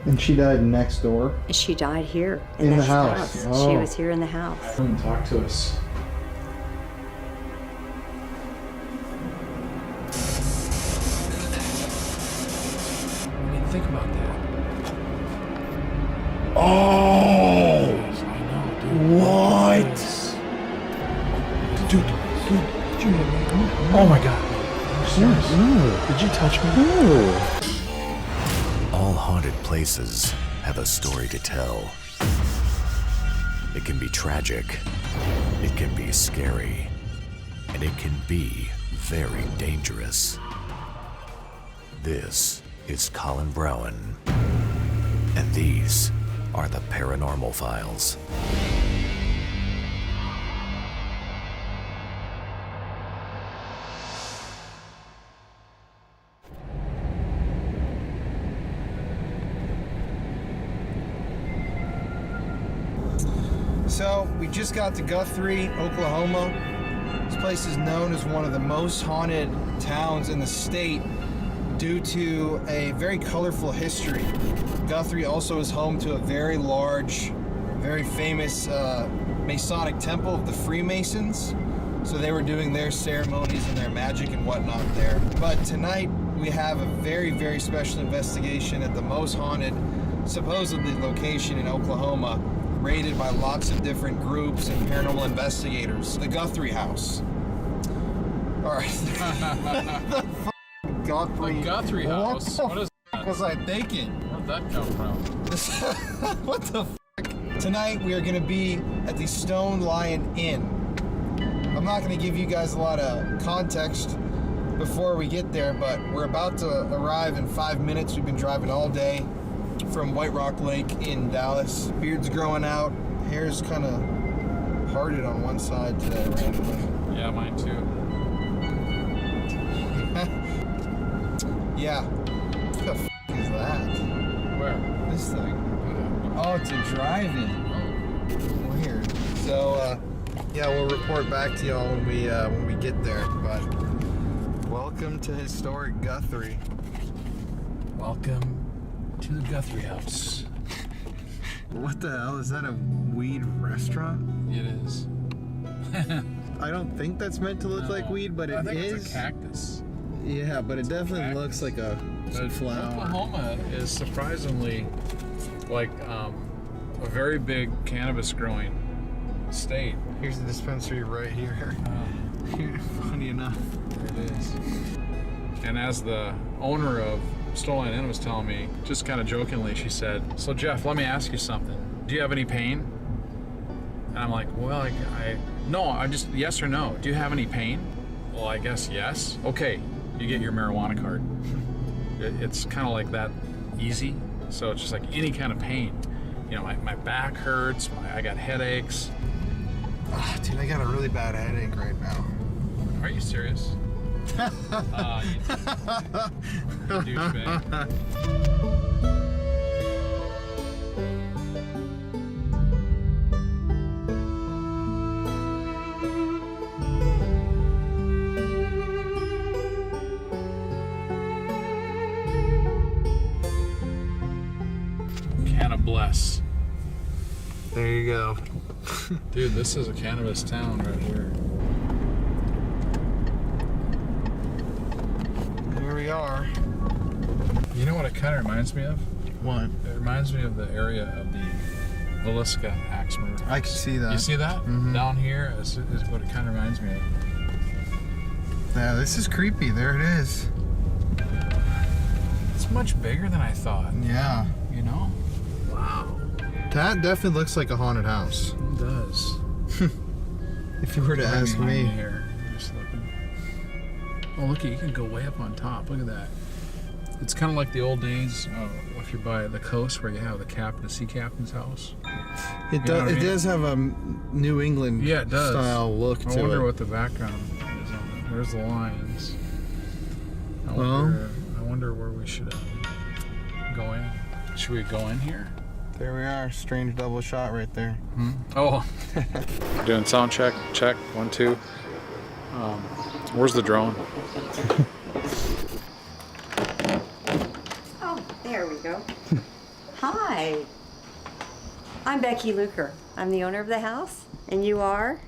And she died next door? She died here. In the house? Oh. She was here in the house. Come and talk to us. I mean, think about that. Oh! I know, dude. What? Dude. Oh my god. Did you touch me? All haunted places have a story to tell. It can be tragic, it can be scary, and it can be very dangerous. This is Colin Browen, and these are the Paranormal Files. So, we just got to Guthrie, Oklahoma. This place is known as one of the most haunted towns in the state due to a very colorful history. Guthrie also is home to a very large, very famous Masonic temple of the Freemasons. So they were doing their ceremonies and their magic and whatnot there. But tonight, we have a very, very special investigation at the most haunted, supposedly, location in Oklahoma, rated by lots of different groups and paranormal investigators. The Guthrie House. Alright. The Guthrie. The Guthrie House? What is that? Was I thinking? Where'd that come from? What the fuck? Tonight we are going to be at the Stone Lion Inn. I'm not going to give you guys a lot of context before we get there, but we're about to arrive in 5 minutes. We've been driving all day from White Rock Lake in Dallas. Beard's growing out. Hair's kind of parted on one side today randomly. Yeah, mine too. Yeah. What the f*** is that? Where? This thing. Oh, it's a drive-in. Weird. So, yeah, we'll report back to y'all when we get there. But welcome to historic Guthrie. Welcome to the Guthrie House. What the hell? Is that a weed restaurant? It is. I don't think that's meant to look like weed, but I think it's a cactus. Yeah, but it definitely looks like a flower. Oklahoma is surprisingly like a very big cannabis growing state. Here's the dispensary right here. Funny enough. There it is. And as the owner of Stone Lion Inn was telling me, just kind of jokingly, she said, "So Jeff, let me ask you something. Do you have any pain?" And I'm like, "Well, no, I'm just, yes or no. Do you have any pain?" "Well, I guess yes." "Okay, you get your marijuana card." It's kind of like that easy. So it's just like any kind of pain. You know, my back hurts, I got headaches. Dude, I got a really bad headache right now. Are you serious? You douchebag. Canna bless. There you go. Dude, this is a cannabis town right here. Here we are. You know what it kind of reminds me of? What? It reminds me of the area of the Villisca axe murder. I can see that. You see that? Mm-hmm. Down here is what it kind of reminds me of. Yeah, this is creepy. There it is. It's much bigger than I thought. Yeah. You know? Wow. That definitely looks like a haunted house. It does. If you were to ask me. Here. Just looking. Oh, look, you can go way up on top. Look at that. It's kind of like the old days if you're by the coast where you have the sea captain's house. It does have a New England style look to it. I wonder what the background is on it. There's the lions. I wonder where we should go in. Should we go in here? There we are. Strange double shot right there. Hmm? Oh. Doing sound check. Check. 1, 2. Where's the drone? Oh, there we go. go. Hi. I'm Becky Luker. I'm the owner of the house, and you are?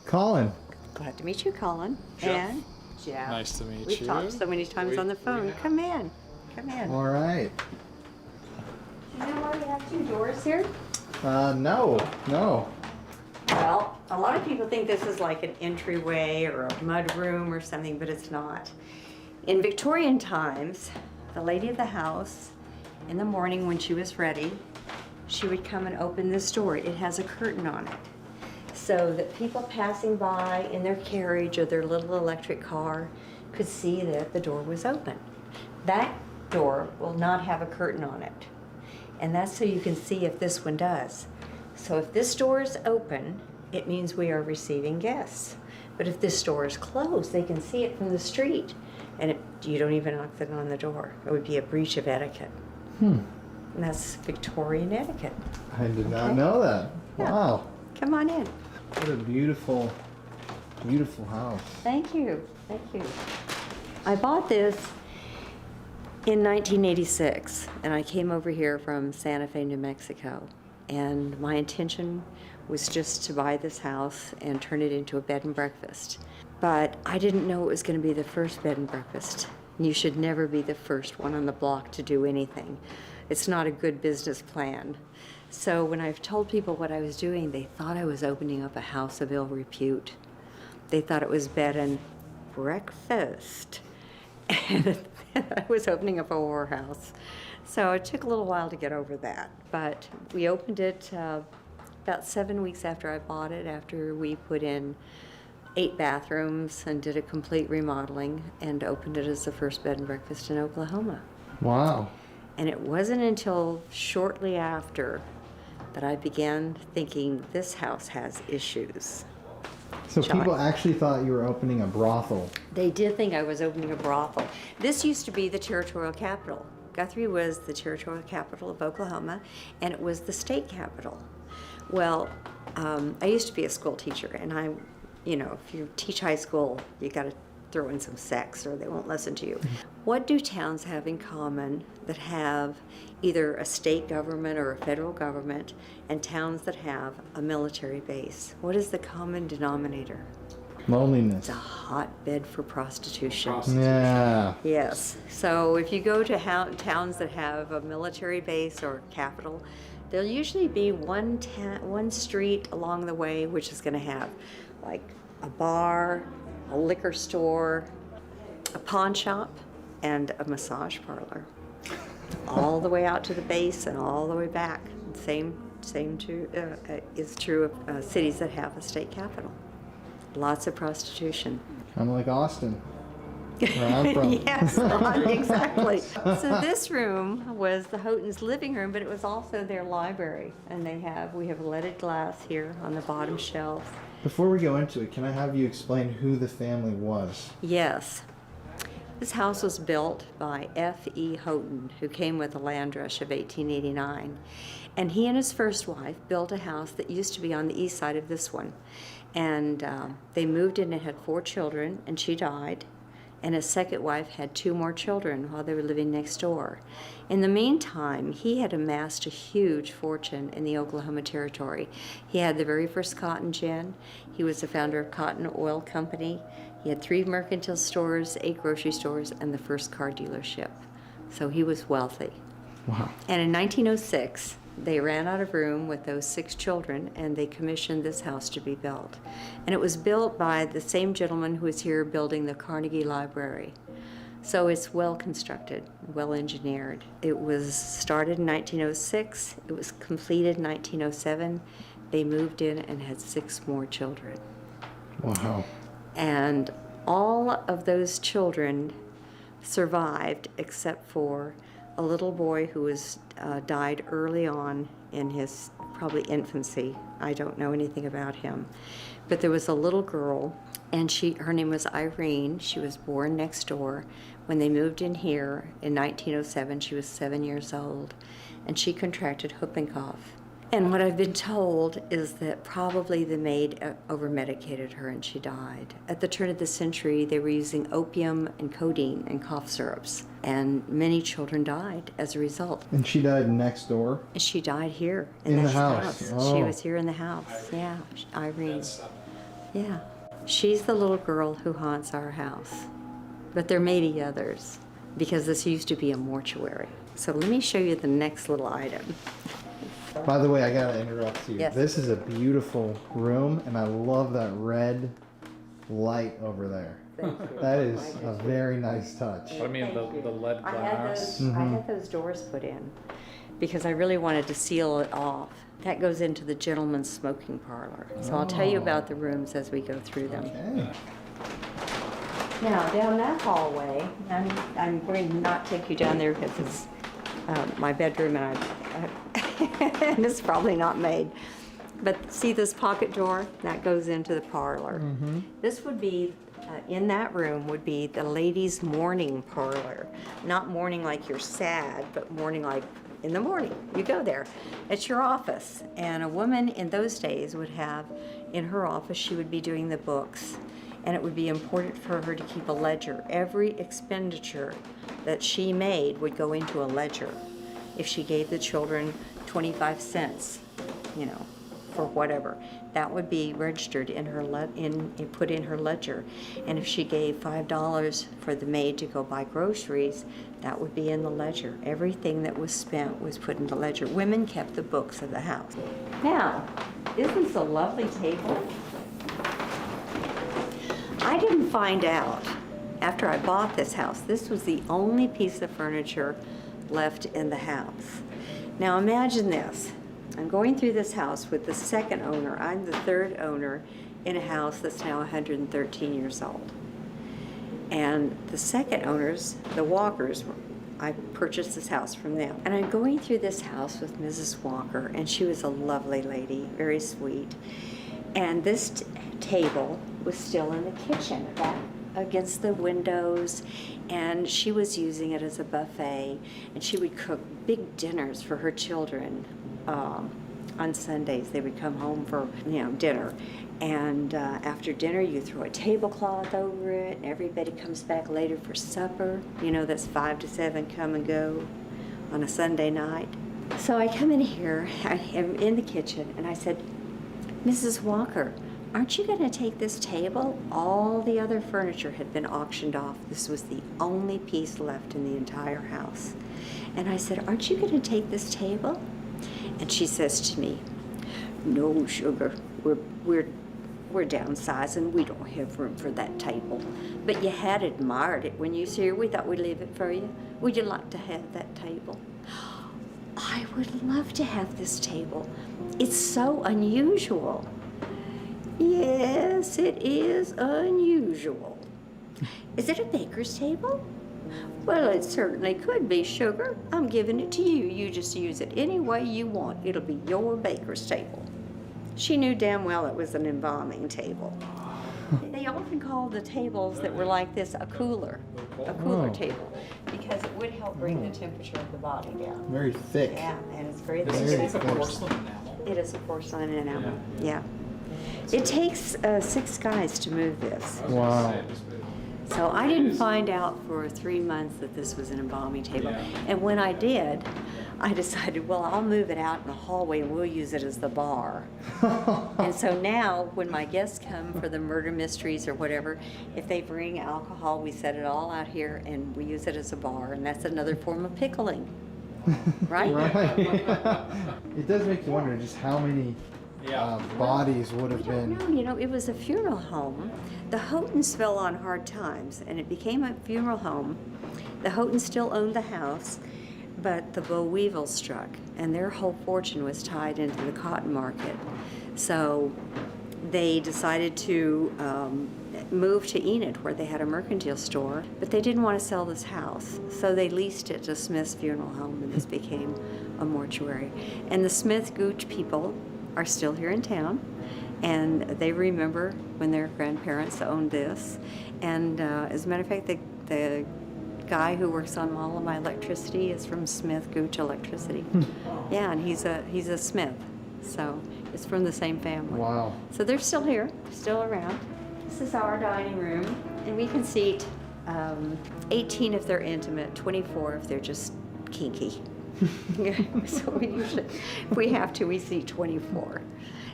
Colin. Glad to meet you, Colin. Jeff. And Jeff. Nice to meet We've you. talked so many times on the phone. Come in. Come in. All right. Do you know why we have two doors here? No. Well, a lot of people think this is like an entryway or a mud room or something, but it's not. In Victorian times, the lady of the house, in the morning when she was ready, she would come and open this door. It has a curtain on it, so that people passing by in their carriage or their little electric car could see that the door was open. That door will not have a curtain on it, and that's so you can see if this one does. So if this door is open, it means we are receiving guests. But if this door is closed, they can see it from the street, and you don't even knock them on the door. It would be a breach of etiquette. And that's Victorian etiquette. I did not Okay. know that. Yeah. Wow. Come on in. What a beautiful, beautiful house. Thank you. Thank you. I bought this in 1986, and I came over here from Santa Fe, New Mexico. And my intention was just to buy this house and turn it into a bed and breakfast. But I didn't know it was going to be the first bed and breakfast. You should never be the first one on the block to do anything. It's not a good business plan. So when I've told people what I was doing, they thought I was opening up a house of ill repute. They thought it was bed and breakfast. And I was opening up a whorehouse. So it took a little while to get over that. But we opened it about 7 weeks after I bought it, after we put in 8 bathrooms and did a complete remodeling, and opened it as the first bed and breakfast in Oklahoma. Wow. And it wasn't until shortly after that I began thinking, this house has issues. So Shall people I? actually thought you were opening a brothel. They did think I was opening a brothel. This used to be the territorial capital. Guthrie was the territorial capital of Oklahoma, and it was the state capital. Well, I used to be a school teacher, and if you teach high school, you got to throw in some sex or they won't listen to you. What do towns have in common that have either a state government or a federal government, and towns that have a military base? What is the common denominator? Loneliness. It's a hotbed for prostitution. Yeah. Yes. So if you go to towns that have a military base or capital, there'll usually be one street along the way which is going to have like a bar, a liquor store, a pawn shop, and a massage parlor. All the way out to the base and all the way back. Same is true of cities that have a state capital. Lots of prostitution. Kind of like Austin, where I'm from. Yes, exactly. So this room was the Houghton's living room, but it was also their library. And we have leaded glass here on the bottom shelf. Before we go into it, can I have you explain who the family was? Yes. This house was built by F.E. Houghton, who came with the land rush of 1889. And he and his first wife built a house that used to be on the east side of this one. And they moved in and had 4 children, and she died. And his second wife had 2 more children while they were living next door. In the meantime, he had amassed a huge fortune in the Oklahoma Territory. He had the very first cotton gin. He was the founder of Cotton Oil Company. He had 3 mercantile stores, 8 grocery stores, and the first car dealership. So he was wealthy. Wow. And in 1906, they ran out of room with those 6 children, and they commissioned this house to be built. And it was built by the same gentleman who was here building the Carnegie Library. So it's well constructed, well engineered. It was started in 1906. It was completed in 1907. They moved in and had 6 more children. Wow. And all of those children survived except for a little boy who was died early on in his probably infancy. I don't know anything about him. But there was a little girl, and her name was Irene. She was born next door. When they moved in here in 1907, she was 7 years old, and she contracted whooping cough. And what I've been told is that probably the maid over-medicated her and she died. At the turn of the century, they were using opium and codeine and cough syrups, and many children died as a result. And she died next door? And she died here. In the this house? Oh. She was here in the house, yeah, Irene. Yeah. She's the little girl who haunts our house. But there may be others, because this used to be a mortuary. So let me show you the next little item. By the way, I gotta interrupt you. Yes. This is a beautiful room, and I love that red light over there. Thank you. That is a very nice touch. But I mean, the lead I had glass. I had those doors put in because I really wanted to seal it off. That goes into the gentleman's smoking parlor. So I'll tell you about the rooms as we go through them. Okay. Now, down that hallway, I'm going to not take you down there because it's my bedroom and and it's probably not made. But see this pocket door? That goes into the parlor. This would be, in that room would be the ladies' morning parlor. Not morning like you're sad, but morning like in the morning. You go there. It's your office. And a woman in those days would have, in her office, she would be doing the books. And it would be important for her to keep a ledger. Every expenditure that she made would go into a ledger. If she gave the children 25 cents, you know, for whatever, that would be registered in her put in her ledger. And if she gave $5 for the maid to go buy groceries, that would be in the ledger. Everything that was spent was put in the ledger. Women kept the books of the house. Now, isn't this a lovely table? I didn't find out after I bought this house, this was the only piece of furniture left in the house. Now imagine this. I'm going through this house with the second owner. I'm the third owner in a house that's now 113 years old. And the second owners, the Walkers, I purchased this house from them. And I'm going through this house with Mrs. Walker, and she was a lovely lady, very sweet. And this table was still in the kitchen, back against the windows, and she was using it as a buffet, and she would cook big dinners for her children. On Sundays, they would come home for, dinner. And after dinner, you throw a tablecloth over it, and everybody comes back later for supper. You know, that's 5 to 7 come and go on a Sunday night. So I come in here, I am in the kitchen, and I said, Mrs. Walker, aren't you going to take this table? All the other furniture had been auctioned off. This was the only piece left in the entire house. And I said, aren't you going to take this table? And she says to me, no, sugar, we're downsizing. We don't have room for that table. But you had admired it when you was here. We thought we'd leave it for you. Would you like to have that table? I would love to have this table. It's so unusual. Yes, it is unusual. Is it a baker's table? Well, it certainly could be, sugar. I'm giving it to you. You just use it any way you want. It'll be your baker's table. She knew damn well it was an embalming table. They often called the tables that were like this a cooler table, because it would help bring the temperature of the body down. Very thick. Yeah, and it's very This thick. is a porcelain enamel. It is a porcelain enamel. Yeah. It takes 6 guys to move this. Wow. So I didn't find out for 3 months that this was an embalming table. And when I did, I decided, well, I'll move it out in the hallway and we'll use it as the bar. And so now when my guests come for the murder mysteries or whatever, if they bring alcohol, we set it all out here and we use it as a bar. And that's another form of pickling. Right? Right. It does make you wonder just how many bodies would have I don't been. know. It was a funeral home. The Houghtons fell on hard times, and it became a funeral home. The Houghtons still owned the house, but the boll weevil struck, and their whole fortune was tied into the cotton market. So they decided to move to Enid, where they had a mercantile store, but they didn't want to sell this house. So they leased it to Smith's Funeral Home, and this became a mortuary. And the Smith Gooch people are still here in town, and they remember when their grandparents owned this. And as a matter of fact, the guy who works on all of my electricity is from Smith Gooch Electricity. Yeah, and he's a Smith. So it's from the same family. Wow. So they're still here, still around. This is our dining room, and we can seat 18 if they're intimate, 24 if they're just kinky. So we usually, if we have to, we seat 24.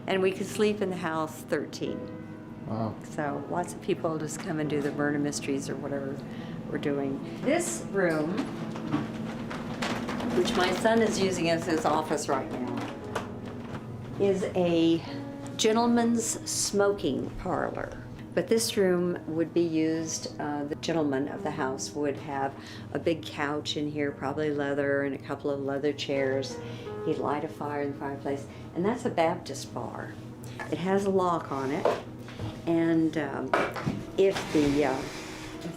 And we can sleep in the house 13. Wow. So lots of people just come and do the murder mysteries or whatever we're doing. This room, which my son is using as his office right now, is a gentleman's smoking parlor. But this room would be used, the gentleman of the house would have a big couch in here, probably leather, and a couple of leather chairs. He'd light a fire in the fireplace, and that's a Baptist bar. It has a lock on it, and if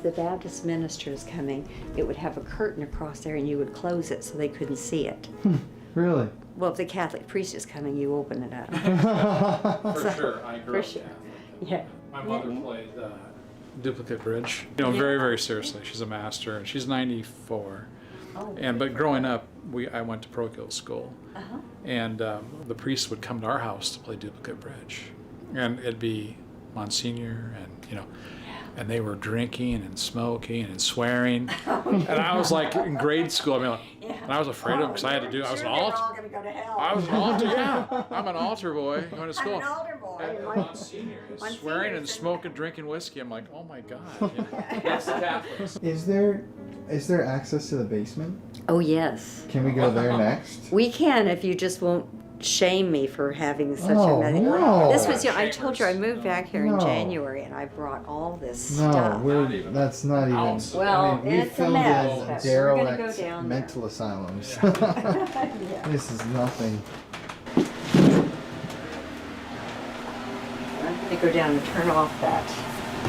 the Baptist minister is coming, it would have a curtain across there, and you would close it so they couldn't see it. Really? Well, if the Catholic priest is coming, you open it up. For sure, I grew up For sure. Catholic. Yeah. My mother played duplicate bridge. You know, very, very seriously. She's a master, and she's 94. Oh. But growing up, I went to parochial school, Uh-huh. and the priests would come to our house to play duplicate bridge, and it'd be Monsignor, and and they were drinking and smoking and swearing, and I was like in grade school. I mean, and I was afraid of them because I had to do. I was an altar. All gonna go to hell. I was an altar. Yeah, I'm an altar boy going to school. I'm an altar boy. And Monsignor is Monsignor swearing and is- smoking, drinking whiskey. I'm like, oh my God. That's the Catholics. Is there access to the basement? Oh yes, Can we go there next? we can if you just won't shame me for having such Oh, a. no. This was, I told you I moved back here in No. January, and I brought all this No, stuff. that's not even. Ounce. Well, we it's a filmed mess, in but we're gonna go derelict down mental asylums. Yeah. This is nothing. I'm gonna go down and turn off that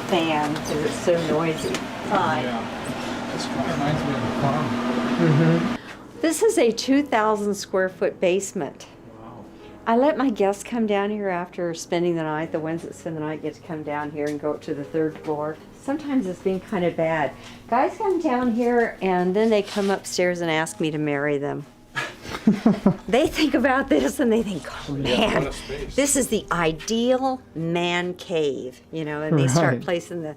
fan because it's so noisy. Hi. Yeah. This kind of reminds me of the farm. This is a 2,000 square foot basement. Wow. I let my guests come down here after spending the night. The ones that spend the night get to come down here and go up to the 3rd floor. Sometimes it's been kind of bad. Guys come down here and then they come upstairs and ask me to marry them. They think about this and they think, oh Yeah, man, what a space. this is the ideal man cave, and they start Right. placing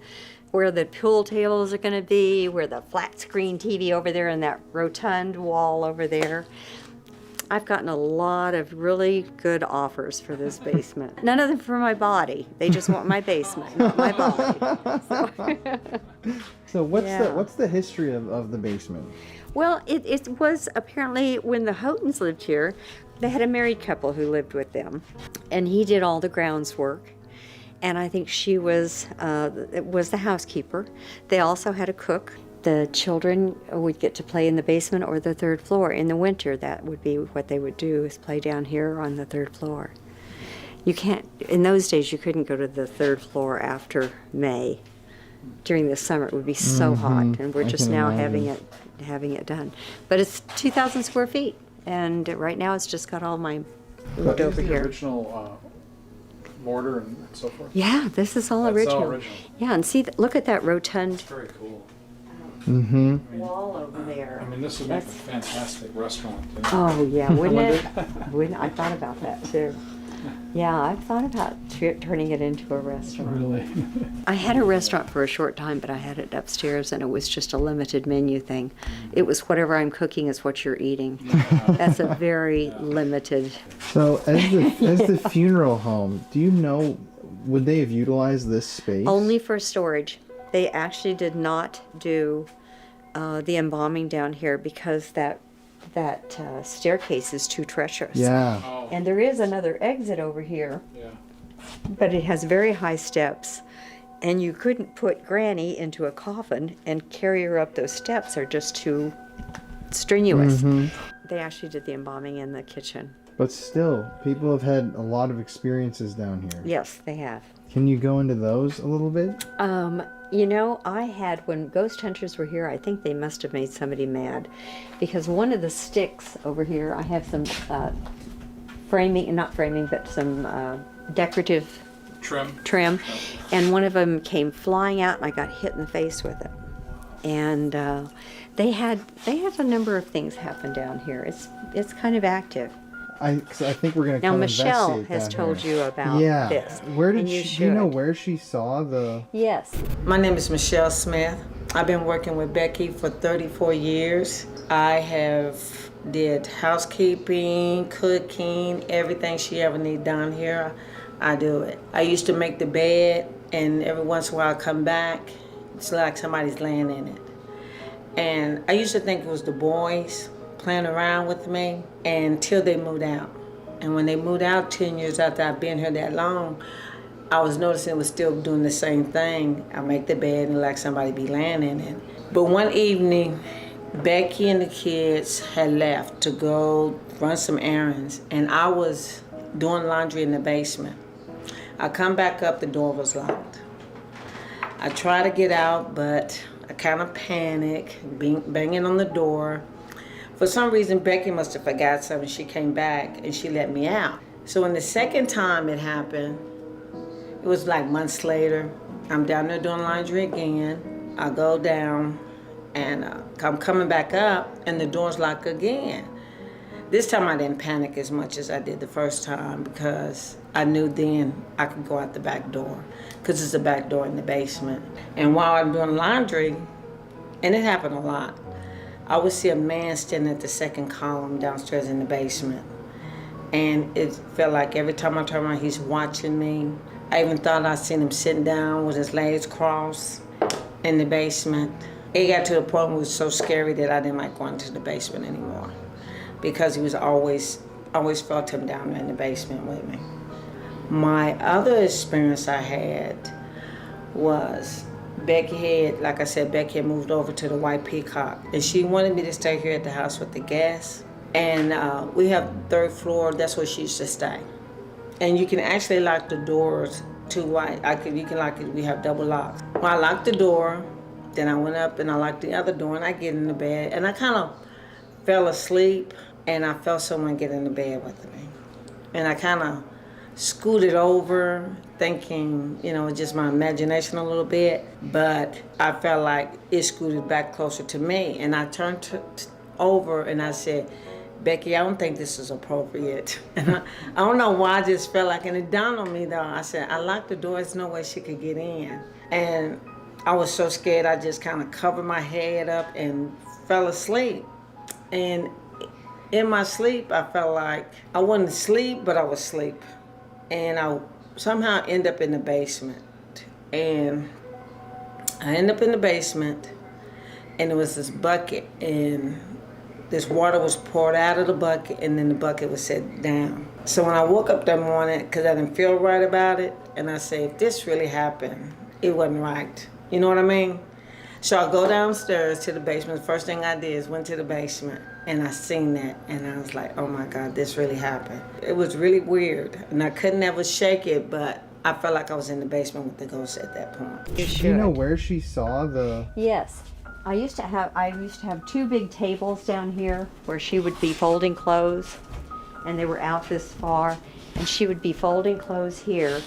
where the pool tables are going to be, where the flat screen TV over there, and that rotund wall over there. I've gotten a lot of really good offers for this basement. None of them for my body. They just want my basement, not my body. So Yeah. what's the history of the basement? Well, it was apparently when the Houghtons lived here, they had a married couple who lived with them, and he did all the grounds work. And I think she was the housekeeper. They also had a cook. The children would get to play in the basement or the 3rd floor. In the winter, that would be what they would do, is play down here on the 3rd floor. You can't, in those days, you couldn't go to the 3rd floor after May. During the summer, it would be so hot, and we're I just can now imagine. having it done. But it's 2,000 square feet, and right now it's just got all my moved Is over the here. original mortar and so forth? Yeah, this is all That's original. all original. Yeah, and see, look at that rotund It's very cool. Mm-hmm. wall over there. I mean, this would make a That's- fantastic restaurant. You know? Oh yeah, wouldn't it? I thought about that too. Yeah, I've thought about turning it into a restaurant. Really? I had a restaurant for a short time, but I had it upstairs, and it was just a limited menu thing. It was whatever I'm cooking is what you're eating. That's a very limited. So as the funeral home, do you know, would they have utilized this space? Only for storage. They actually did not do the embalming down here because that staircase is too treacherous. Yeah. Oh, And there is another exit over here, yeah. but it has very high steps. And you couldn't put Granny into a coffin and carry her up those steps. Are just too strenuous. They actually did the embalming in the kitchen. But still, people have had a lot of experiences down here. Yes, they have. Can you go into those a little bit? I had, when ghost hunters were here, I think they must have made somebody mad. Because one of the sticks over here, I have some some decorative trim, and one of them came flying out, and I got hit in the face with it. And they had a number of things happen down here. It's kind of active. 'cause I think we're gonna Now, come Michelle investigate has down told here. you about Yeah. this. Where did and you she? Do you know should. where she saw the? Yes. My name is Michelle Smith. I've been working with Becky for 34 years. I have did housekeeping, cooking, everything she ever need done here, I do it. I used to make the bed, and every once in a while I come back, it's like somebody's laying in it. And I used to think it was the boys playing around with me until they moved out. And when they moved out 10 years after I've been here that long, I was noticing it was still doing the same thing. I make the bed and like somebody be laying in it. But one evening, Becky and the kids had left to go run some errands, and I was doing laundry in the basement. I come back up, the door was locked. I try to get out, but I kind of panic, banging on the door. For some reason, Becky must have forgot something. She came back and she let me out. So when the second time it happened, it was like months later. I'm down there doing laundry again. I go down and I'm coming back up and the door's locked again. This time I didn't panic as much as I did the first time because I knew then I could go out the back door because it's a back door in the basement. And while I'm doing laundry, and it happened a lot, I would see a man standing at the second column downstairs in the basement. And it felt like every time I turned around, he's watching me. I even thought I seen him sitting down with his legs crossed in the basement. It got to the point where it was so scary that I didn't like going to the basement anymore because he was always felt him down there in the basement with me. My other experience I had was Becky had moved over to the White Peacock, and she wanted me to stay here at the house with the guests. And we have third floor, that's where she used to stay. And you can actually lock the doors to white. You can lock it, we have double locks. Well, I locked the door, then I went up and I locked the other door and I get in the bed and I kind of fell asleep and I felt someone get in the bed with me. And I kind of scooted over thinking, just my imagination a little bit, but I felt like it scooted back closer to me. And I turned over and I said, Becky, I don't think this is appropriate. And I don't know why I just felt like, and it dawned on me though, I said, I locked the door, there's no way she could get in. And I was so scared, I just kind of covered my head up and fell asleep. And in my sleep, I felt like I wasn't asleep, but I was asleep. And I somehow end up in the basement. And I end up in the basement, and there was this bucket, and this water was poured out of the bucket, and then the bucket was set down. So when I woke up that morning, because I didn't feel right about it, and I said, if this really happened, it wasn't right. You know what I mean? So I go downstairs to the basement. The first thing I did is went to the basement, and I seen that, and I was like, oh my God, this really happened. It was really weird, and I couldn't ever shake it, but I felt like I was in the basement with the ghost at that point. You Do you know where she saw the? Yes. I used to have two big tables down here where she would be folding clothes, and they were out this far, and she would be folding clothes here,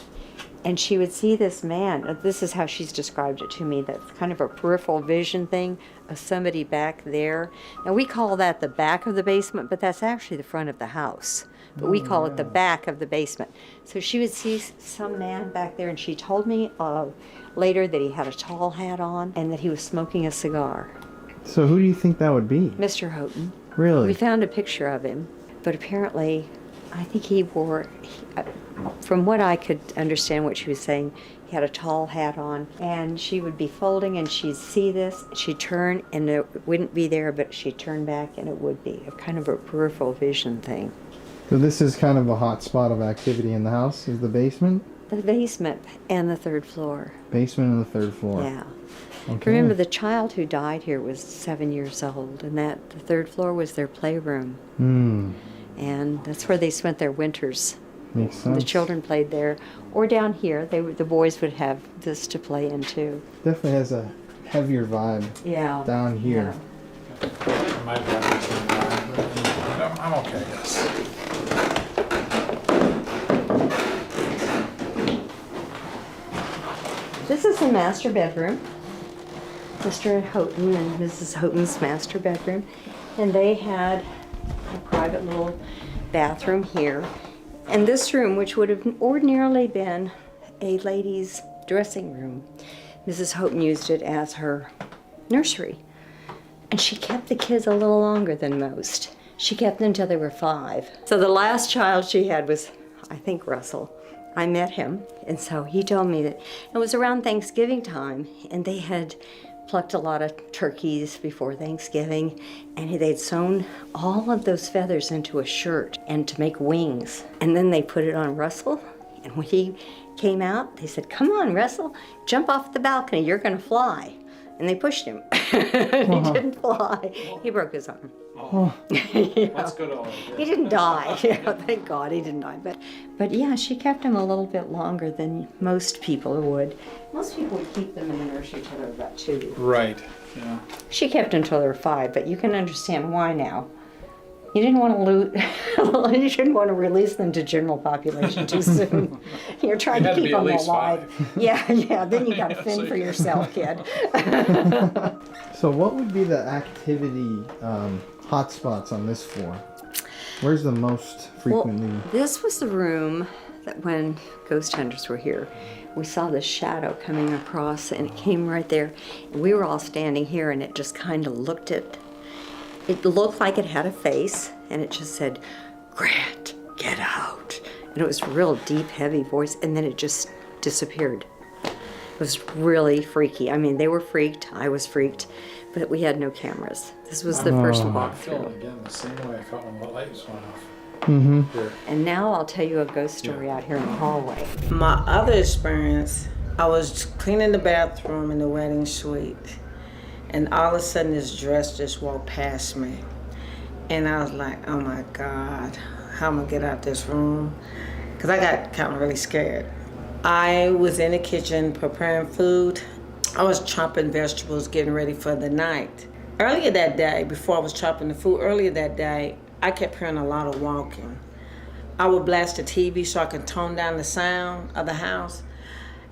and she would see this man. This is how she's described it to me. That's kind of a peripheral vision thing of somebody back there. Now we call that the back of the basement, but that's actually the front of the house. But we call it the back of the basement. So she would see some man back there, and she told me later that he had a tall hat on and that he was smoking a cigar. So who do you think that would be? Mr. Houghton. Really? We found a picture of him, but apparently, I think he wore, from what I could understand what she was saying, he had a tall hat on, and she would be folding and she'd see this, she'd turn and it wouldn't be there, but she'd turn back and it would be a kind of a peripheral vision thing. So this is kind of a hot spot of activity in the house, is the basement? The basement and the third floor. Basement and the third floor. Yeah. Okay. Remember, the child who died here was 7 years old, and the third floor was their playroom. And that's where they spent their winters. Makes sense. The children played there, or down here. The boys would have this to play in too. Definitely has a heavier vibe. Yeah. Down here. I might have some but I'm okay, yes. This is the master bedroom. Mr. Houghton and Mrs. Houghton's master bedroom. And they had a private little bathroom here. And this room, which would have ordinarily been a lady's dressing room, Mrs. Houghton used it as her nursery. And she kept the kids a little longer than most. She kept them until they were 5. So the last child she had was, I think, Russell. I met him, and so he told me that it was around Thanksgiving time, and they had plucked a lot of turkeys before Thanksgiving, and they'd sewn all of those feathers into a shirt and to make wings. And then they put it on Russell, and when he came out, they said, "Come on, Russell, jump off the balcony, you're gonna fly." And they pushed him. He didn't fly. He broke his arm. Oh. Yeah. That's good. He didn't die. Yeah, thank God he didn't die. But yeah, she kept him a little bit longer than most people would. Most people would keep them in the nursery till they were about 2. Right. Yeah. She kept them till they were 5, but you can understand why now. You didn't want to loot. You didn't want to release them to general population too soon. You're trying to keep them alive. 5. Yeah. Then you got to fend for yourself, kid. So, what would be the activity hotspots on this floor? Where's the most frequently? Well, this was the room that when ghost hunters were here, we saw the shadow coming across, and it came right there. And we were all standing here, and it just kind of looked at. It looked like it had a face, and it just said, "Grant, get out." And it was a real deep, heavy voice, and then it just disappeared. It was really freaky. I mean, they were freaked, I was freaked, but we had no cameras. This was the first I'm walkthrough. feeling again the same way I felt when the lights went off. Mm-hmm. Here. And now I'll tell you a ghost story out here in the hallway. My other experience, I was cleaning the bathroom in the wedding suite, and all of a sudden this dress just walked past me. And I was like, oh my God, how am I gonna get out this room? Because I got kind of really scared. I was in the kitchen preparing food. I was chopping vegetables, getting ready for the night. Earlier that day, before I was chopping the food, I kept hearing a lot of walking. I would blast the TV so I could tone down the sound of the house.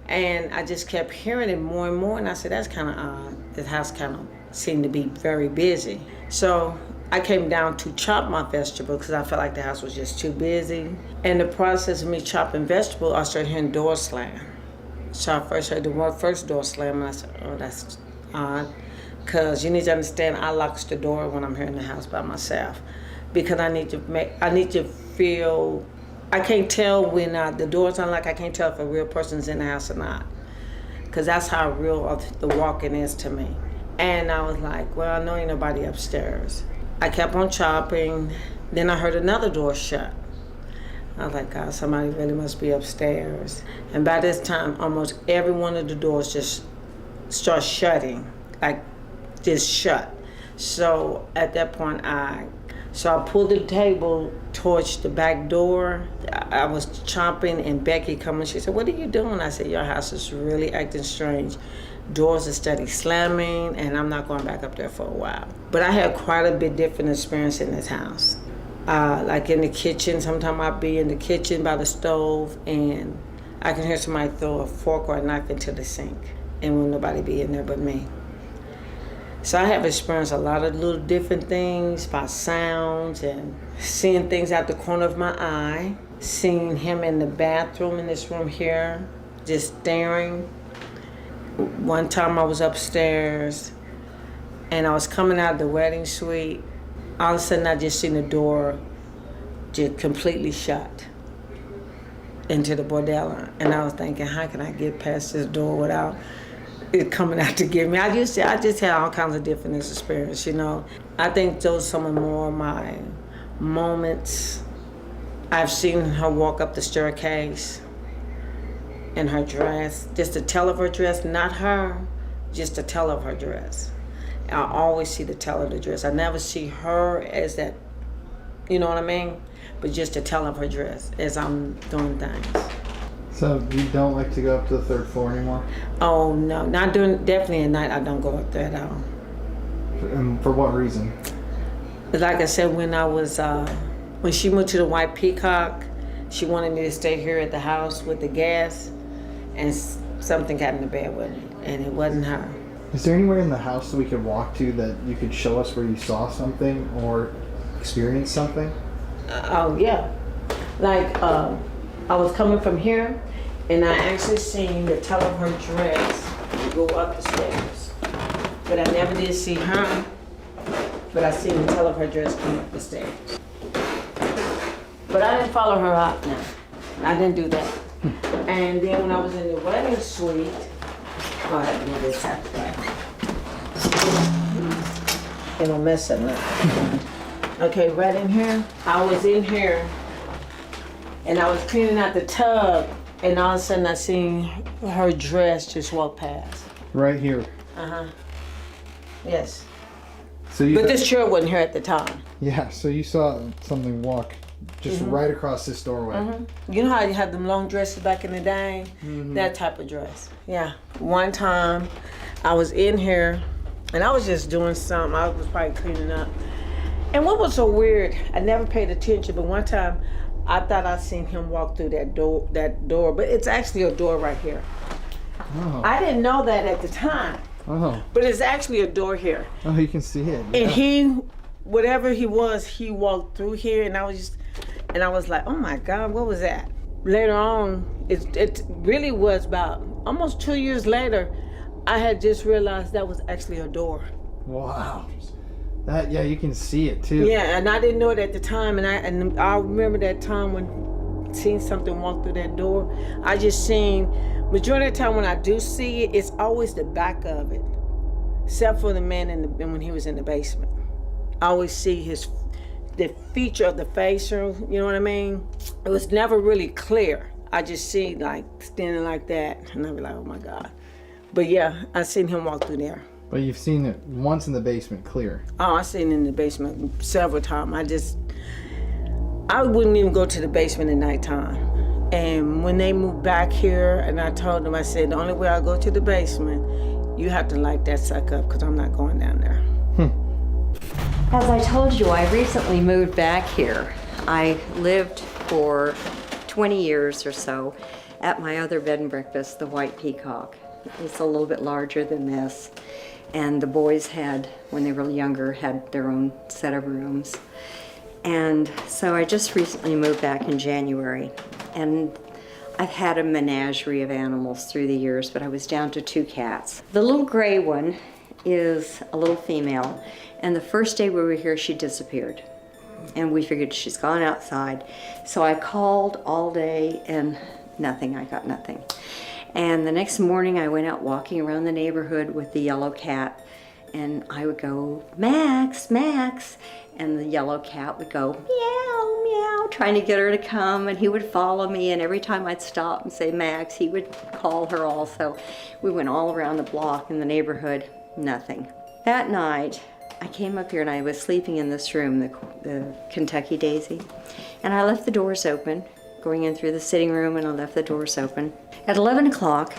And I just kept hearing it more and more, and I said, that's kind of odd. This house kind of seemed to be very busy. So I came down to chop my vegetable because I felt like the house was just too busy. In the process of me chopping vegetables, I started hearing doors slam. So I first heard the first door slam, and I said, oh, that's odd. Because you need to understand, I lock the door when I'm here in the house by myself. Because I need to feel, I can't tell when the door's unlocked, I can't tell if a real person's in the house or not. Because that's how real the walking is to me. And I was like, well, I know ain't nobody upstairs. I kept on chopping. Then I heard another door shut. I was like, God, somebody really must be upstairs. And by this time, almost every one of the doors just starts shutting, like just shut. So at that point, I pulled the table towards the back door. I was chopping, and Becky come in. She said, what are you doing? I said, your house is really acting strange. Doors are steady slamming, and I'm not going back up there for a while. But I had quite a bit different experience in this house. Like in the kitchen, sometimes I'd be in the kitchen by the stove, and I can hear somebody throw a fork or a knife into the sink, and won't nobody be in there but me. So I have experienced a lot of little different things by sounds and seeing things out the corner of my eye, seeing him in the bathroom in this room here, just staring. One time I was upstairs and I was coming out of the wedding suite. All of a sudden I just seen the door just completely shut into the bordello. And I was thinking, how can I get past this door without it coming out to get me? I just had all kinds of different experiences, you know. I think those are some of more of my moments. I've seen her walk up the staircase in her dress, just the tail of her dress, not her, just the tail of her dress. I always see the tail of the dress. I never see her as that, you know what I mean? But just the tail of her dress as I'm doing things. So you don't like to go up to the 3rd floor anymore? Oh no, not during, definitely at night I don't go up there at all. And for what reason? Like I said, when she moved to the White Peacock, she wanted me to stay here at the house with the gas, and something got in the bed with me, and it wasn't her. Is there anywhere in the house that we could walk to that you could show us where you saw something or experienced something? Oh yeah, like I was coming from here, and I actually seen the tail of her dress go up the stairs, but I never did see her. But I seen the tail of her dress come up the stairs. But I didn't follow her out now. I didn't do that. And then when I was in the wedding suite, oh, I had to do this after that. It don't mess up nothing. Okay, right in here. I was in here and I was cleaning out the tub, and all of a sudden I seen her dress just walk past. Right here. Uh-huh. Yes. So you But this chair wasn't here at the time. Yeah, so you saw something walk just right across this doorway. You know how you had them long dresses back in the day? That type of dress. Yeah. One time I was in here and I was just doing something. I was probably cleaning up. And what was so weird, I never paid attention, but one time I thought I seen him walk through that door, but it's actually a door right here. Oh. I didn't know that at the time, Oh. but it's actually a door here. Oh, you can see it. And he, whatever he was, he walked through here, and I was like, oh my God, what was that? Later on, it really was about almost 2 years later, I had just realized that was actually a door. Wow. That, yeah, you can see it too. Yeah, and I didn't know it at the time, and I remember that time when seeing something walk through that door. I just seen, majority of the time when I do see it, it's always the back of it, except for the man when he was in the basement. I always see the feature of the face, or you know what I mean? It was never really clear. I just see like standing like that, and I'd be like, oh my God. But yeah, I seen him walk through there. But you've seen it once in the basement clear. Oh, I seen it in the basement several times. I wouldn't even go to the basement at nighttime. And when they moved back here, and I told them, I said, the only way I go to the basement, you have to light that suck up, because I'm not going down there. As I told you, I recently moved back here. I lived for 20 years or so at my other bed and breakfast, the White Peacock. It's a little bit larger than this. And the boys had, when they were younger, had their own set of rooms. And so I just recently moved back in January. And I've had a menagerie of animals through the years, but I was down to 2 cats. The little gray one is a little female. And the first day we were here, she disappeared. And we figured she's gone outside. So I called all day and nothing, I got nothing. And the next morning I went out walking around the neighborhood with the yellow cat, and I would go, Max, Max, and the yellow cat would go, meow, meow, trying to get her to come, and he would follow me, and every time I'd stop and say Max, he would call her also. We went all around the block in the neighborhood, nothing. That night, I came up here and I was sleeping in this room, the Kentucky Daisy, and I left the doors open, going in through the sitting room, and I left the doors open. At 11 o'clock,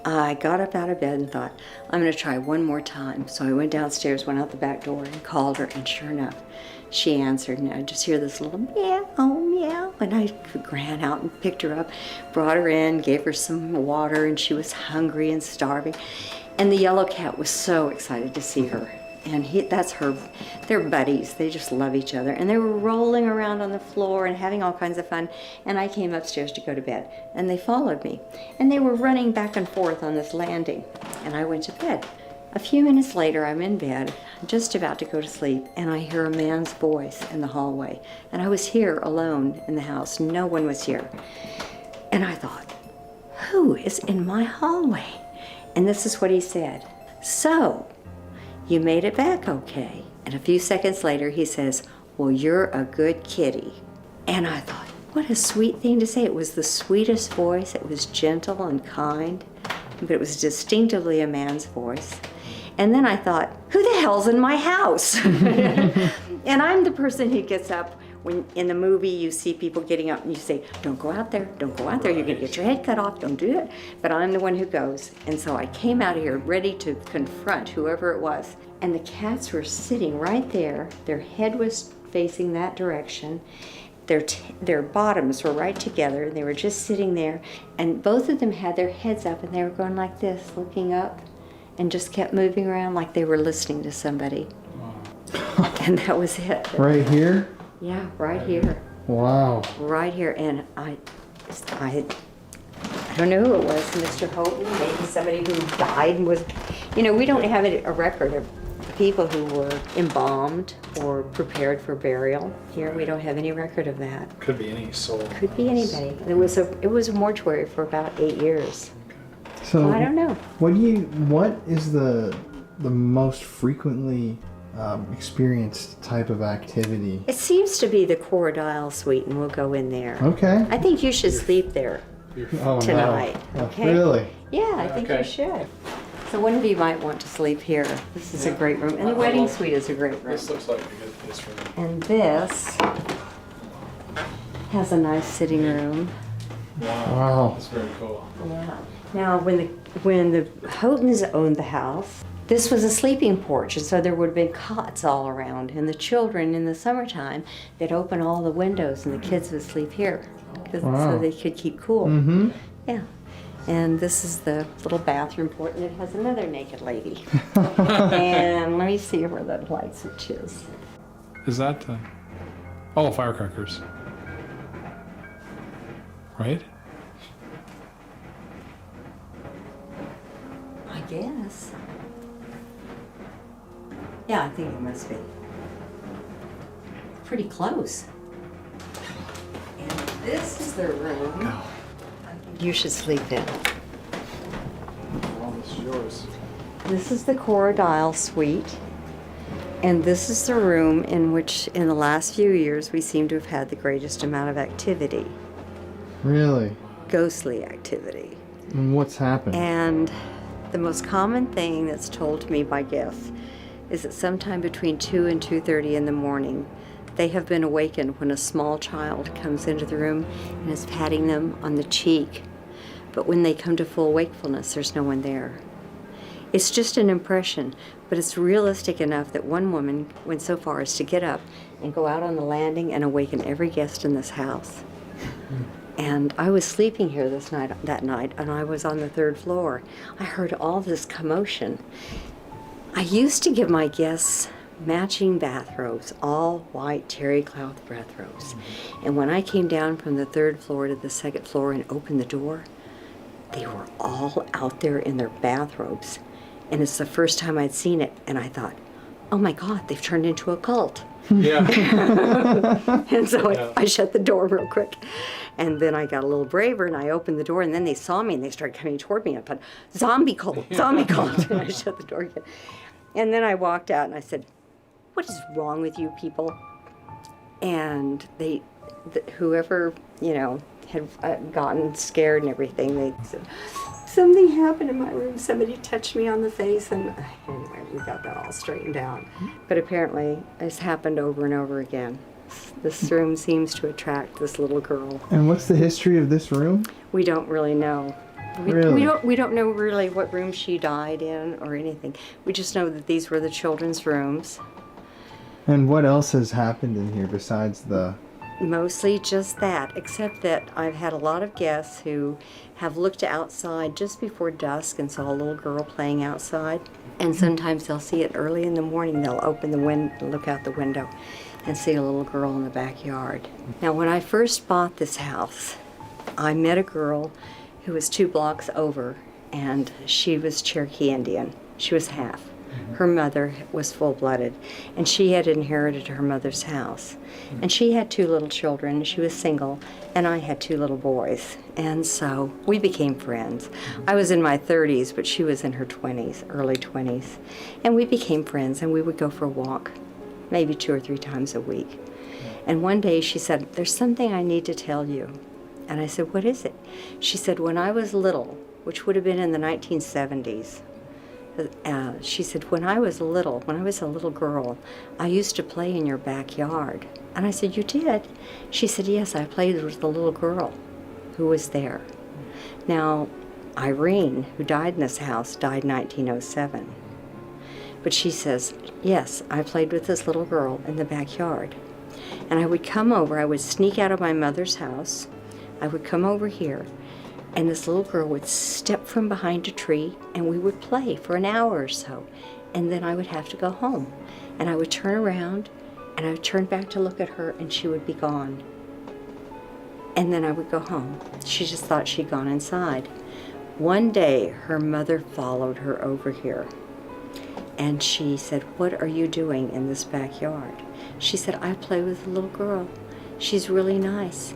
I got up out of bed and thought, I'm gonna try one more time. So I went downstairs, went out the back door and called her, and sure enough, she answered, and I just hear this little meow, meow, and I ran out and picked her up, brought her in, gave her some water, and she was hungry and starving. And the yellow cat was so excited to see her. And they're buddies, they just love each other. And they were rolling around on the floor and having all kinds of fun. And I came upstairs to go to bed, and they followed me. And they were running back and forth on this landing, and I went to bed. A few minutes later, I'm in bed, just about to go to sleep, and I hear a man's voice in the hallway. And I was here alone in the house, no one was here. And I thought, who is in my hallway? And this is what he said. So, you made it back okay. And a few seconds later, he says, well, you're a good kitty. And I thought, what a sweet thing to say. It was the sweetest voice. It was gentle and kind, but it was distinctively a man's voice. And then I thought, who the hell's in my house? And I'm the person who gets up. When in the movie you see people getting up and you say, don't go out there, don't go out there, you're gonna get your head cut off, don't do it. But I'm the one who goes. And so I came out of here ready to confront whoever it was. And the cats were sitting right there. Their head was facing that direction. Their bottoms were right together. They were just sitting there. And both of them had their heads up, and they were going like this, looking up, and just kept moving around like they were listening to somebody. And that was it. Right here? Yeah, right here. Wow. right here. And I don't know who it was, Mr. Houghton, maybe somebody who died and was, you know, we don't have a record of people who were embalmed or prepared for burial. Here, we don't have any record of that. Could be any soul. Could be anybody. It was a mortuary for about 8 years. So I don't know. What is the most frequently experienced type of activity? It seems to be the Corridile Suite, and we'll go in there. Okay. I think you should sleep there Oh, tonight. no. Okay. Really? Yeah, I think Okay. you should. So one of you might want to sleep here. This is a great room, and the wedding suite is a great room. This looks like a good place for them. And this has a nice sitting room. Wow. That's very cool. Yeah. Now, when the Houghtons owned the house, this was a sleeping porch, and so there would have been cots all around. And the children, in the summertime, they'd open all the windows, and the kids would sleep here, Wow. so they could keep cool. Mm-hmm. Yeah. And this is the little bathroom port, and it has another naked lady. And let me see where the light switch is. Is that oh, firecrackers. Right? I guess. Yeah, I think it must be. Pretty close. And this is the room you should sleep in. Well, this is yours. This is the Corridile Suite. And this is the room in which, in the last few years, we seem to have had the greatest amount of activity. Really? Ghostly activity. And what's happened? And the most common thing that's told to me by guests is that sometime between 2 and 2:30 in the morning, they have been awakened when a small child comes into the room and is patting them on the cheek. But when they come to full wakefulness, there's no one there. It's just an impression, but it's realistic enough that one woman went so far as to get up and go out on the landing and awaken every guest in this house. And I was sleeping here that night, and I was on the 3rd floor. I heard all this commotion. I used to give my guests matching bathrobes, all white terry cloth bathrobes. And when I came down from the 3rd floor to the 2nd floor and opened the door, they were all out there in their bathrobes. And it's the first time I'd seen it, and I thought, oh my God, they've turned into a cult. Yeah. And so Yeah. I shut the door real quick. And then I got a little braver, and I opened the door, and then they saw me, and they started coming toward me. I thought, zombie cult, zombie cult. And I shut the door again. And then I walked out, and I said, what is wrong with you people? And whoever, had gotten scared and everything, they said, something happened in my room. Somebody touched me on the face. And anyway, we got that all straightened out. But apparently, it's happened over and over again. This room seems to attract this little girl. And what's the history of this room? We don't really know. Really? We don't know really what room she died in or anything. We just know that these were the children's rooms. And what else has happened in here besides the... Mostly just that, except that I've had a lot of guests who have looked outside just before dusk and saw a little girl playing outside. And sometimes they'll see it early in the morning. They'll open the window, look out the window, and see a little girl in the backyard. Now, when I first bought this house, I met a girl who was 2 blocks over, and she was Cherokee Indian. She was half. Her mother was full-blooded, and she had inherited her mother's house. And she had 2 little children. She was single, and I had 2 little boys. And so we became friends. I was in my 30s, but she was in her 20s, early 20s. And we became friends, and we would go for a walk, maybe 2 or 3 times a week. And one day she said, there's something I need to tell you. And I said, what is it? She said, when I was little, which would have been in the 1970s, she said, when I was a little girl, I used to play in your backyard. And I said, you did? She said, yes, I played with the little girl who was there. Now, Irene, who died in this house, died in 1907. But she says, yes, I played with this little girl in the backyard. And I would come over, I would sneak out of my mother's house, I would come over here, and this little girl would step from behind a tree, and we would play for an hour or so. And then I would have to go home. And I would turn around, and I would turn back to look at her, and she would be gone. And then I would go home. She just thought she'd gone inside. One day, her mother followed her over here. And she said, "What are you doing in this backyard?" She said, "I play with a little girl. She's really nice,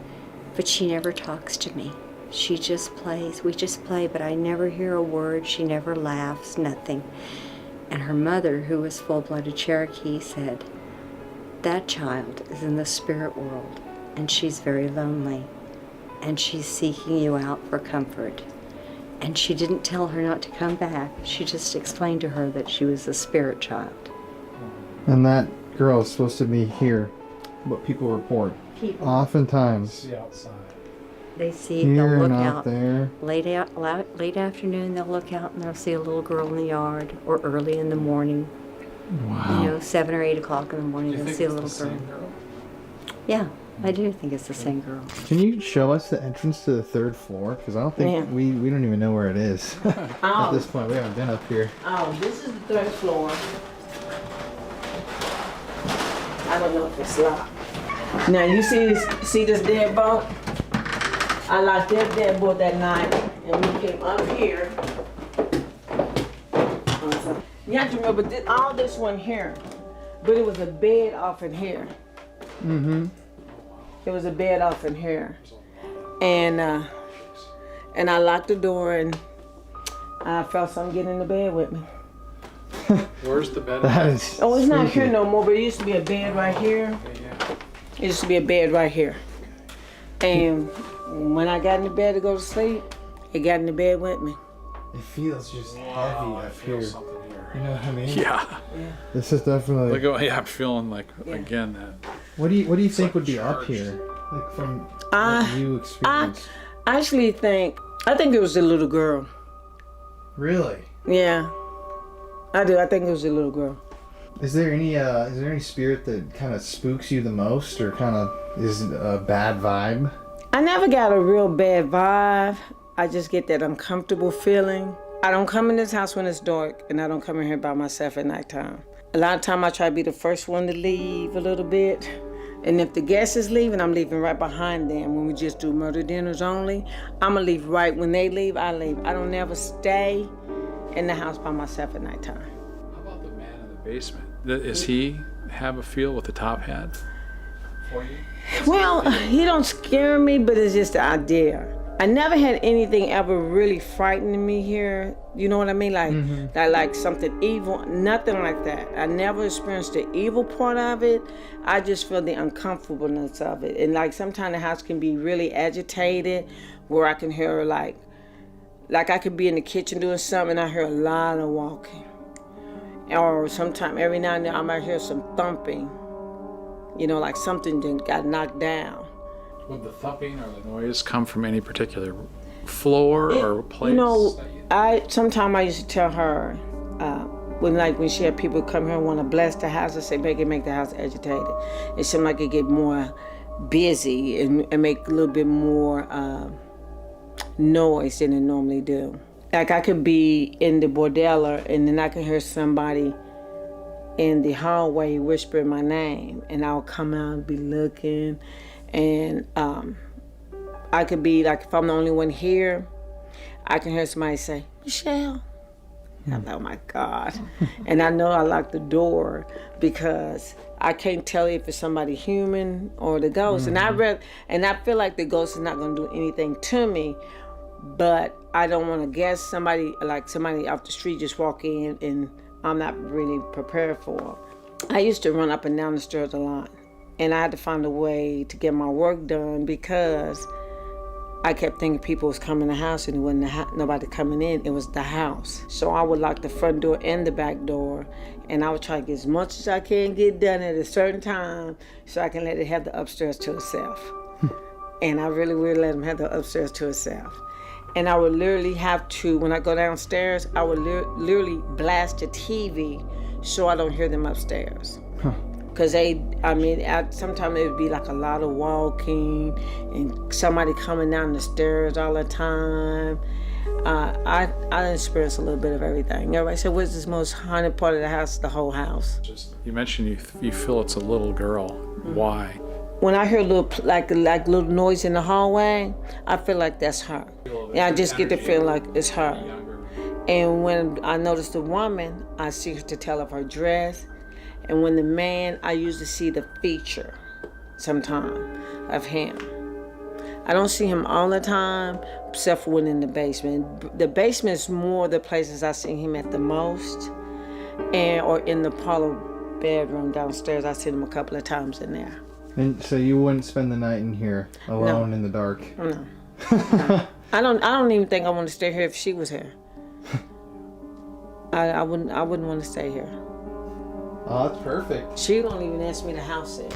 but she never talks to me. She just plays. We just play, but I never hear a word. She never laughs, nothing." And her mother, who was full-blooded Cherokee, said, "That child is in the spirit world, and she's very lonely, and she's seeking you out for comfort." And she didn't tell her not to come back. She just explained to her that she was a spirit child. And that girl is supposed to be here, what people report. People. Oftentimes. See outside. They see, Here they'll look and out. out there. Late afternoon, they'll look out and they'll see a little girl in the yard, or early in the morning. Wow. You know, 7 or 8 o'clock in the morning, Do you they'll think see a it's little the same girl. girl? Yeah, I do think it's the same girl. Can you show us the entrance to the 3rd floor? Because I don't think Yeah. we don't even know where it is. At this point, we haven't been up here. Oh, this is the 3rd floor. I don't know if it's locked. Now you see this deadbolt? I locked that deadbolt that night, and we came up here. You have to remember, all this one here, but it was a bed off in here. Mm-hmm. It was a bed off in here, and I locked the door, and I felt something get in the bed with me. Where's the bed? That is. Oh, it's not freaky. here no more, but it used to be a bed right here. It used to be a bed right here. And when I got in the bed to go to sleep, it got in the bed with me. It feels just heavy up Feel here. something here. You know what I mean? Yeah. This is definitely. Look at, yeah, I'm feeling like again that. What do you think like would be up charged. here? Like from what you experienced? I actually think it was the little girl. Really? Yeah, I do. I think it was the little girl. Is there any spirit that kind of spooks you the most, or kind of is a bad vibe? I never got a real bad vibe. I just get that uncomfortable feeling. I don't come in this house when it's dark, and I don't come in here by myself at nighttime. A lot of time I try to be the first one to leave a little bit. And if the guest is leaving, I'm leaving right behind them. When we just do murder dinners only, I'm gonna leave right when they leave, I leave. I don't never stay in the house by myself at nighttime. How about the man in the basement? Does he have a feel with the top hat for you? Well, he don't scare me, but it's just the idea. I never had anything ever really frightening me here. You know what I mean? Like, like something evil, nothing like that. I never experienced the evil part of it. I just feel the uncomfortableness of it. And like sometimes the house can be really agitated, where I can hear like I could be in the kitchen doing something and I hear a lot of walking. Or sometimes every now and then I might hear some thumping. You know, like something that got knocked down. Would the thumping or the noise come from any particular floor or place? You know, sometimes I used to tell her when she had people come here and want to bless the house, I say make the house agitated. It seemed like it get more busy and make a little bit more noise than it normally do. Like I could be in the bordello and then I can hear somebody in the hallway whispering my name, and I'll come out and be looking. And I could be like, if I'm the only one here, I can hear somebody say, "Michelle." I'm like, oh my God. And I know I lock the door because I can't tell if it's somebody human or the ghost. And I feel like the ghost is not gonna do anything to me, but I don't wanna guess somebody off the street just walk in and I'm not really prepared for. I used to run up and down the stairs a lot. And I had to find a way to get my work done because I kept thinking people was coming in the house and it wasn't nobody coming in. It was the house. So I would lock the front door and the back door, and I would try to get as much as I can get done at a certain time so I can let it have the upstairs to itself. And I really would let them have the upstairs to itself. And I would literally have to, when I go downstairs, I would literally blast the TV so I don't hear them upstairs. Because sometimes it would be like a lot of walking and somebody coming down the stairs all the time. I experienced a little bit of everything. Everybody said, what's this most haunted part of the house? The whole house. You mentioned you feel it's a little girl. Why? When I hear a little like little noise in the hallway, I feel like that's her. Yeah, I just get the feeling like it's her. And when I notice the woman, I see her to tell of her dress. And when the man, I usually see the feature sometime of him. I don't see him all the time, except for when in the basement. The basement is more the places I see him at the most, or in the parlor bedroom downstairs. I seen him a couple of times in there. And so you wouldn't spend the night in here alone in the dark? No. I don't even think I want to stay here if she was here. I wouldn't want to stay here. Oh, that's perfect. She don't even ask me the house is.